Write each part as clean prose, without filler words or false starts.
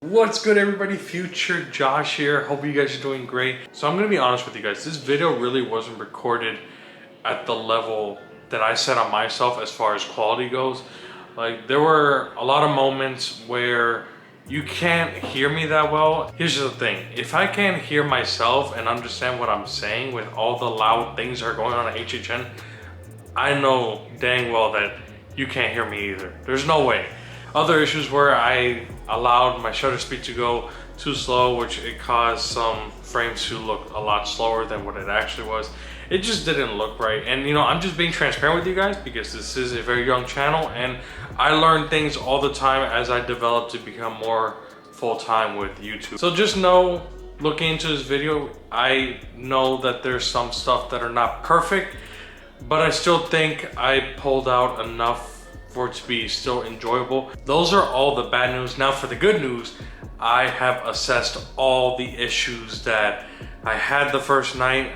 What's good, everybody? Future Josh here. Hope you guys are doing great. So I'm gonna be honest with you guys, this video really wasn't recorded at the level that I set on myself as far as quality goes. Like, there were a lot of moments where you can't hear me that well. Here's the thing, if I can't hear myself and understand what I'm saying with all the loud things that are going on at HHN, I know dang well that you can't hear me either. There's no way. Other issues where I allowed my shutter speed to go too slow, which it caused some frames to look a lot slower than what it actually was. It just didn't look right. And you know, I'm just being transparent with you guys because this is a very young channel and I learn things all the time as I develop to become more full-time with YouTube. So just know, looking into this video, I know that there's some stuff that are not perfect, but I still think I pulled out enough for it to be still enjoyable. Those are all the bad news. Now for the good news, I have assessed all the issues that I had the first night.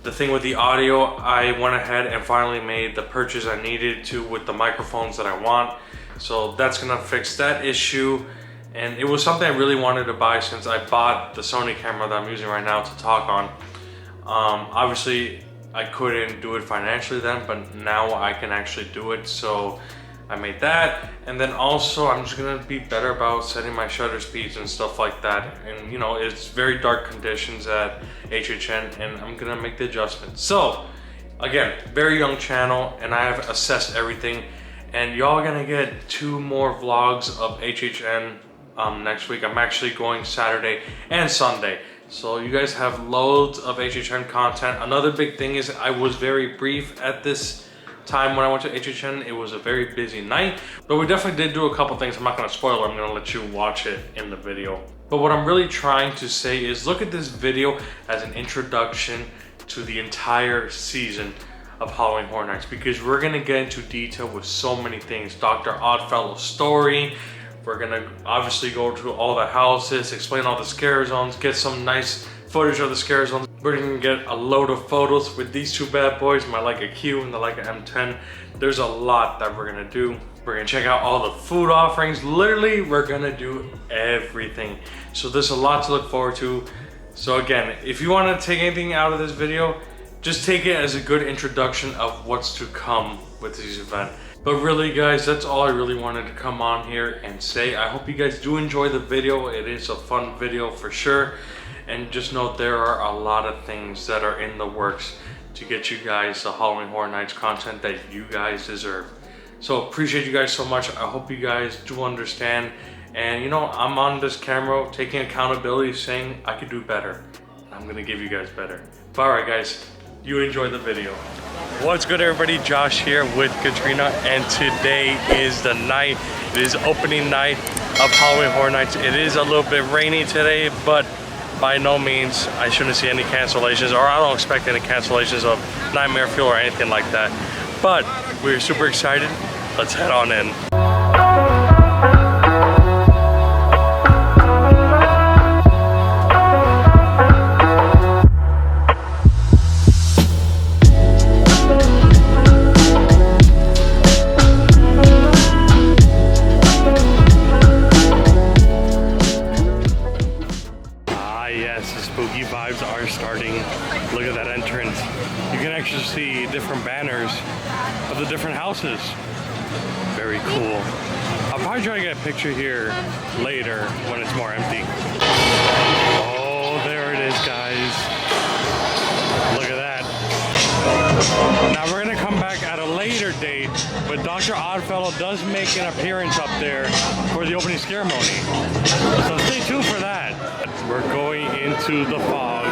The thing with the audio, I went ahead and finally made the purchase I needed to with the microphones that I want. So that's gonna fix that issue. And it was something I really wanted to buy since I bought the Sony camera that I'm using right now to talk on. Obviously, I couldn't do it financially then, but now I can actually do it. So I made that. And then also I'm just gonna be better about setting my shutter speeds and stuff like that. And you know, it's very dark conditions at HHN and I'm gonna make the adjustments. So again, very young channel and I have assessed everything. And y'all gonna get 2 more vlogs of HHN next week. I'm actually going Saturday and Sunday. So you guys have loads of HHN content. Another big thing is I was very brief at this time when I went to HHN. It was a very busy night, but we definitely did do a couple things. I'm not gonna spoil it, I'm gonna let you watch it in the video. But what I'm really trying to say is look at this video as an introduction to the entire season of Halloween Horror Nights, because we're gonna get into detail with so many things. Dr. Oddfellow's story. We're gonna obviously go to all the houses, explain all the scare zones, get some nice footage of the scare zones. We're gonna get a load of photos with these 2 bad boys, my Leica Q and the Leica M10. There's a lot that we're gonna do. We're gonna check out all the food offerings. Literally, we're gonna do everything. So there's a lot to look forward to. So again, if you wanna take anything out of this video, just take it as a good introduction of what's to come with this event. But really guys, that's all I really wanted to come on here and say. I hope you guys do enjoy the video. It is a fun video for sure. And just know there are a lot of things that are in the works to get you guys the Halloween Horror Nights content that you guys deserve. So appreciate you guys so much. I hope you guys do understand. And you know, I'm on this camera taking accountability, saying I could do better. I'm gonna give you guys better. But all right guys, you enjoy the video. What's good, everybody? Josh here with Katrina, and today is the night. It is opening night of Halloween Horror Nights. It is a little bit rainy today, but by no means I shouldn't see any cancellations, or I don't expect any cancellations of Nightmare Fuel or anything like that. But we're super excited. Let's head on in. Look at that entrance. You can actually see different banners of the different houses. Very cool. I'll probably try to get a picture here later when it's more empty. Oh, there it is, guys. Look at that. Now we're gonna come back at a later date, but Dr. Oddfellow does make an appearance up there for the opening ceremony. So stay tuned for that. We're going into the fog.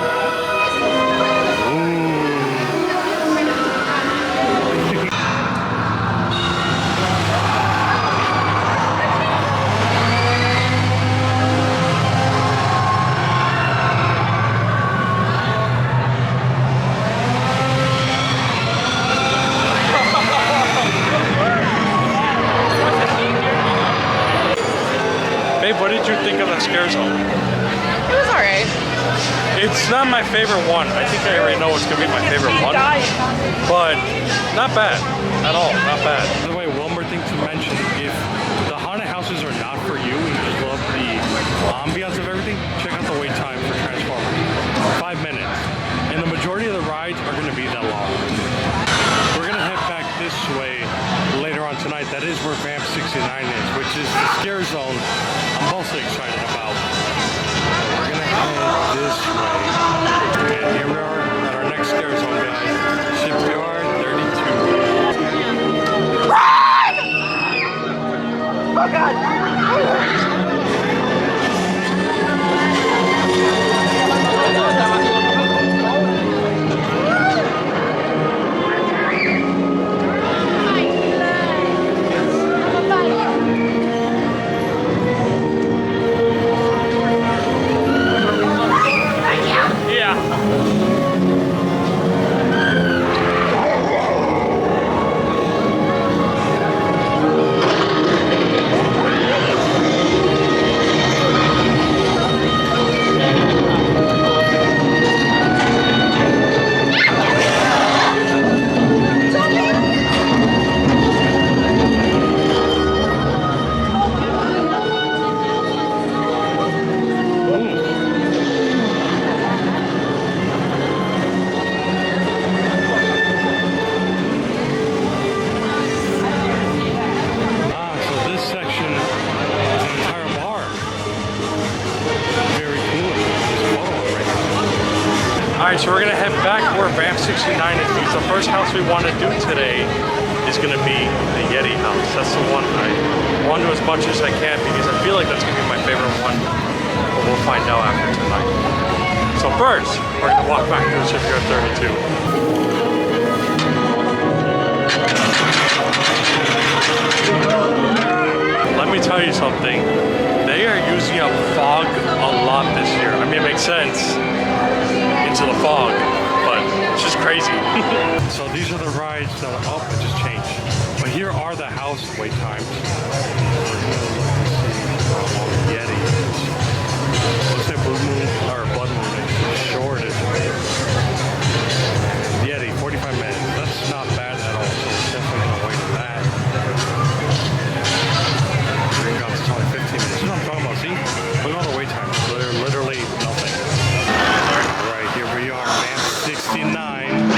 Babe, what did you think of that scare zone? It was alright. It's not my favorite one. I think I already know what's gonna be my favorite one. But not bad at all, not bad. By the way, one more thing to mention, if the haunted houses are not for you and you just love the way later on tonight. That is where Vamp 69 is, which is the scare zone I'm mostly excited about. We're gonna head this way. And here we are at our next scare zone, guys. Shipyard 32. Run! Oh God! Alright, so we're gonna head back where Vamp 69 is because the first house we want to do today is gonna be the Yeti house. That's the one I want to do as much as I can because I feel like that's gonna be my favorite one. But we'll find out after tonight. So first, we're gonna walk back to the Shipyard 32. Let me tell you something. They are using up fog a lot this year. I mean, it makes sense into the fog, but it's just crazy. So these are the rides that are up and just changed. But here are the house wait times. We're gonna look to see how long Yeti is. Looks like Blue Moon or Blood Moon is short. Yeti, 45 minutes. That's not bad at all. So we're definitely gonna wait for that. Green Guns is only 15 minutes. This is what I'm talking about. See? Look at all the wait times. They're literally nothing. Right, here we are, Vamp 69.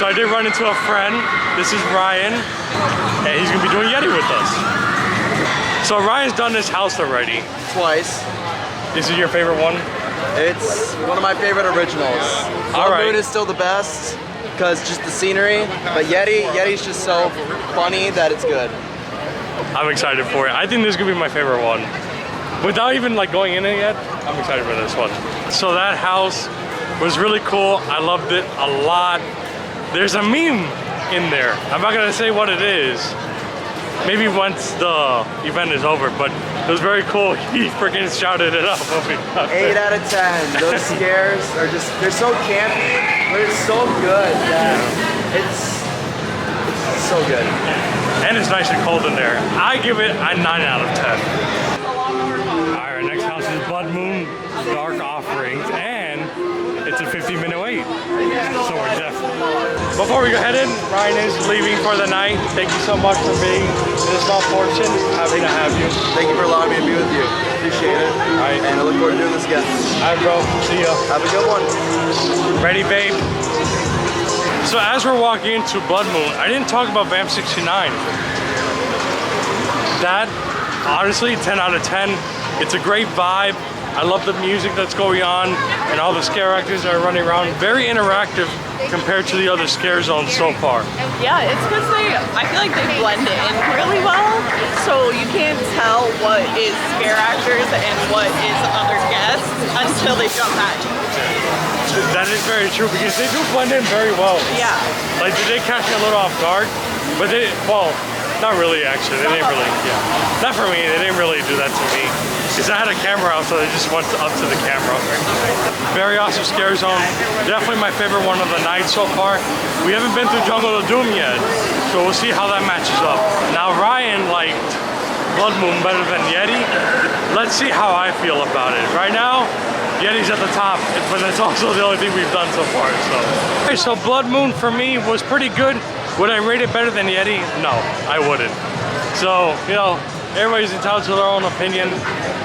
So I did run into a friend. This is Ryan, and he's gonna be doing Yeti with us. So Ryan's done this house already. Twice. This is your favorite one? It's one of my favorite originals. All right. Moon is still the best because just the scenery, but Yeti's just so funny that it's good. I'm excited for it. I think this is gonna be my favorite one. Without even like going in it yet, I'm excited for this one. So that house was really cool. I loved it a lot. There's a meme in there. I'm not gonna say what it is. Maybe once the event is over, but it was very cool. He freaking shouted it up. 8 out of 10. Those scares are just, they're so campy, but it's so good that it's so good. And it's nice and cold in there. I give it a 9 out of 10. All right, next house is Blood Moon Dark Offerings, and it's a 15-minute wait. So we're definitely. Before we go ahead in, Ryan is leaving for the night. Thank you so much for being this small portion. Happy to have you. Thank you for allowing me to be with you. Appreciate it. All right. And I look forward to doing this again. All right, bro. See ya. Have a good one. Ready, babe? So as we're walking into Blood Moon, I didn't talk about Vamp 69. That, honestly, 10 out of 10. It's a great vibe. I love the music that's going on and all the scare actors that are running around. Very interactive compared to the other scare zones so far. Yeah, it's because I feel like they blend in really well, so you can't tell what is scare actors and what is other guests until they jump at you. That is very true because they do blend in very well. Yeah. Like, they catch me a little off guard, but they, well, not really actually. They didn't really, yeah. Not for me, they didn't really do that to me. Because I had a camera out, so they just went up to the camera. Very awesome scare zone. Definitely my favorite one of the night so far. We haven't been through Jungle of Doom yet, so we'll see how that matches up. Now Ryan liked Blood Moon better than Yeti. Let's see how I feel about it. Right now, Yeti's at the top, but that's also the only thing we've done so far. Okay, so Blood Moon for me was pretty good. Would I rate it better than Yeti? No, I wouldn't. So, you know, everybody's entitled to their own opinion.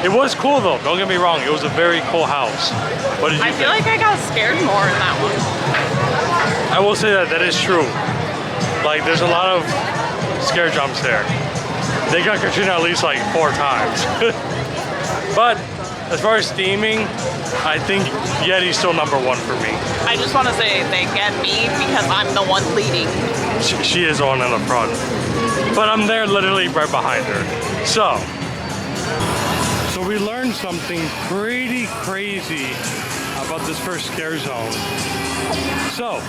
It was cool though, don't get me wrong. It was a very cool house. What did you think? I feel like I got scared more in that one. I will say that is true. Like, there's a lot of scare jumps there. They got Katrina at least like 4 times. But as far as theming, I think Yeti's still #1 for me. I just want to say they get me because I'm the one leading. She is the one in the front. But I'm there literally right behind her. So we learned something pretty crazy about this first scare zone. So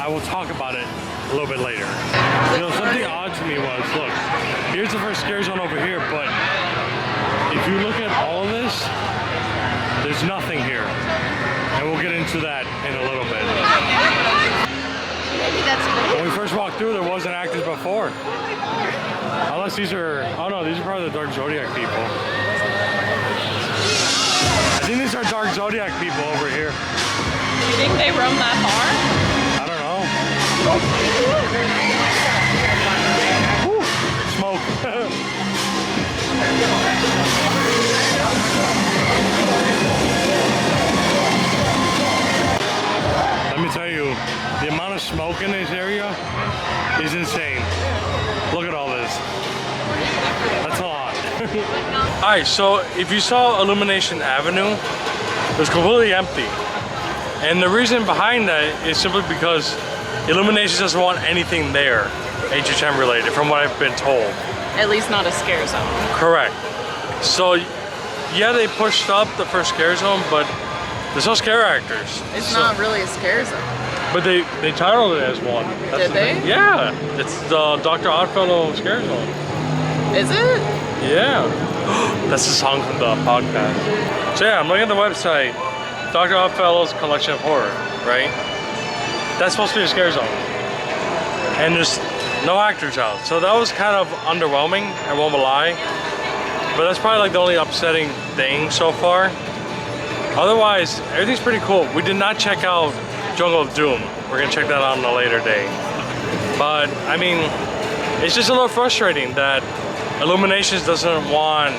I will talk about it a little bit later. You know, something odd to me was, look, here's the first scare zone over here, but if you look at all of this, there's nothing here. And we'll get into that in a little bit. When we first walked through, there wasn't actors before. Unless these are, oh no, these are probably the Dark Zodiac people. I think these are Dark Zodiac people over here. You think they roam that far? I don't know. Woo, smoke. Let me tell you, the amount of smoke in this area is insane. Look at all this. That's a lot. alright, so if you saw Illumination Avenue, it was completely empty. And the reason behind that is simply because Illumination doesn't want anything there HHM related, from what I've been told. At least not a scare zone. Correct. So yeah, they pushed up the first scare zone, but there's no scare actors. It's not really a scare zone. But they titled it as one. That's Did they? thing. Yeah. It's the Dr. Oddfellow scare zone. Is it? Yeah. That's the song from the podcast. So yeah, I'm looking at the website. Dr. Oddfellow's Collection of Horror, right? That's supposed to be a scare zone. And there's no actors out. So that was kind of underwhelming, I won't lie. But that's probably like the only upsetting thing so far. Otherwise, everything's pretty cool. We did not check out Jungle of Doom. We're gonna check that out on a later day. But I mean, it's just a little frustrating that Illuminations doesn't want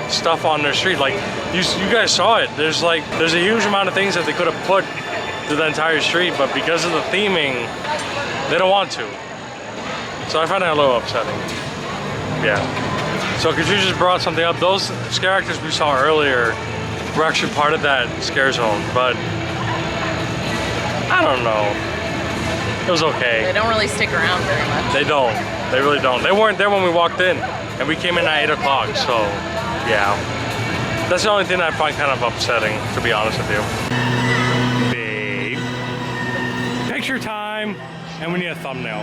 stuff on their street. Like you guys saw it. There's a huge amount of things that they could have put to the entire street, but because of the theming, they don't want to. So I find that a little upsetting. Yeah. So because you just brought something up, those scare actors we saw earlier were actually part of that scare zone, but I don't know. It was okay. They don't really stick around very much. They don't. They really don't. They weren't there when we walked in, and we came in at 8 o'clock, so yeah. That's the only thing I find kind of upsetting, to be honest with you. Big. picture time, and we need a thumbnail.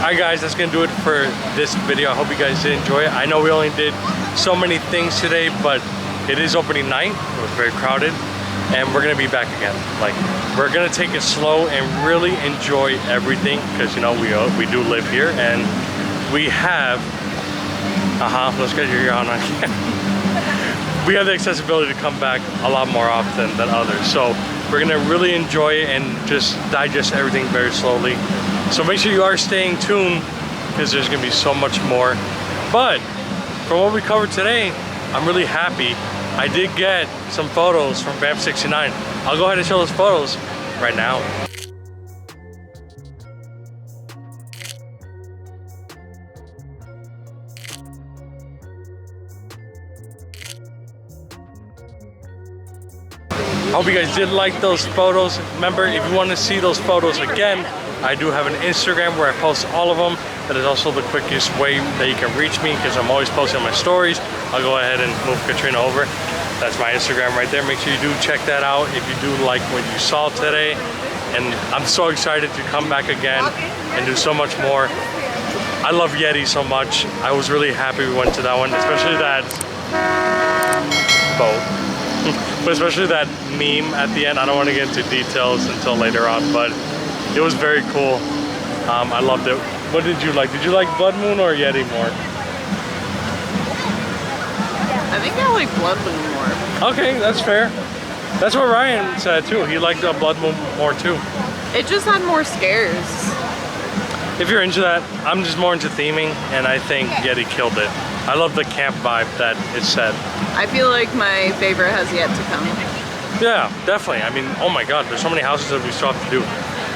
Alright guys, that's gonna do it for this video. I hope you guys did enjoy it. I know we only did so many things today, but it is opening night. It was very crowded, and we're gonna be back again. Like, we're gonna take it slow and really enjoy everything, because you know we do live here, and we have let's get your on we have the accessibility to come back a lot more often than others, so we're gonna really enjoy it and just digest everything very slowly. So make sure you are staying tuned, because there's gonna be so much more. But from what we covered today, I'm really happy. I did get some photos from Vamp 69. I'll go ahead and show those photos right now. I hope you guys did like those photos. Remember, if you want to see those photos again, I do have an Instagram where I post all of them. That is also the quickest way that you can reach me, because I'm always posting my stories. I'll go ahead and move Katrina over. That's my Instagram right there. Make sure you do check that out if you do like what you saw today. And I'm so excited to come back again and do so much more. I love Yeti so much. I was really happy we went to that one, especially that boat. But especially that meme at the end. I don't want to get into details until later on, but it was very cool. I loved it. What did you like? Did you like Blood Moon or Yeti more? I think I like Blood Moon more. Okay, that's fair. That's what Ryan said too. He liked Blood Moon more too. It just had more scares. If you're into that, I'm just more into theming, and I think Yeti killed it. I love the camp vibe that it set. I feel like my favorite has yet to come. Yeah, definitely. I mean, oh my God, there's so many houses that we still have to do.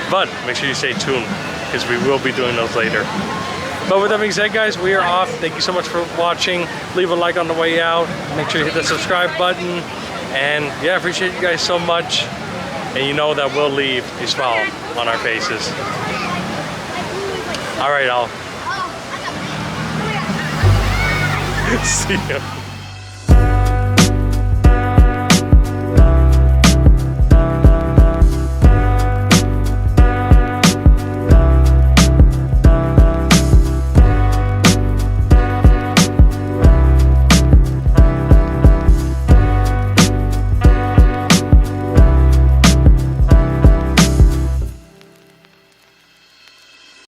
But make sure you stay tuned, because we will be doing those later. But with that being said, guys, we are off. Thank you so much for watching. Leave a like on the way out. Make sure you hit the subscribe button. And yeah, I appreciate you guys so much. And you know that we'll leave a smile on our faces. All right, I'll see you.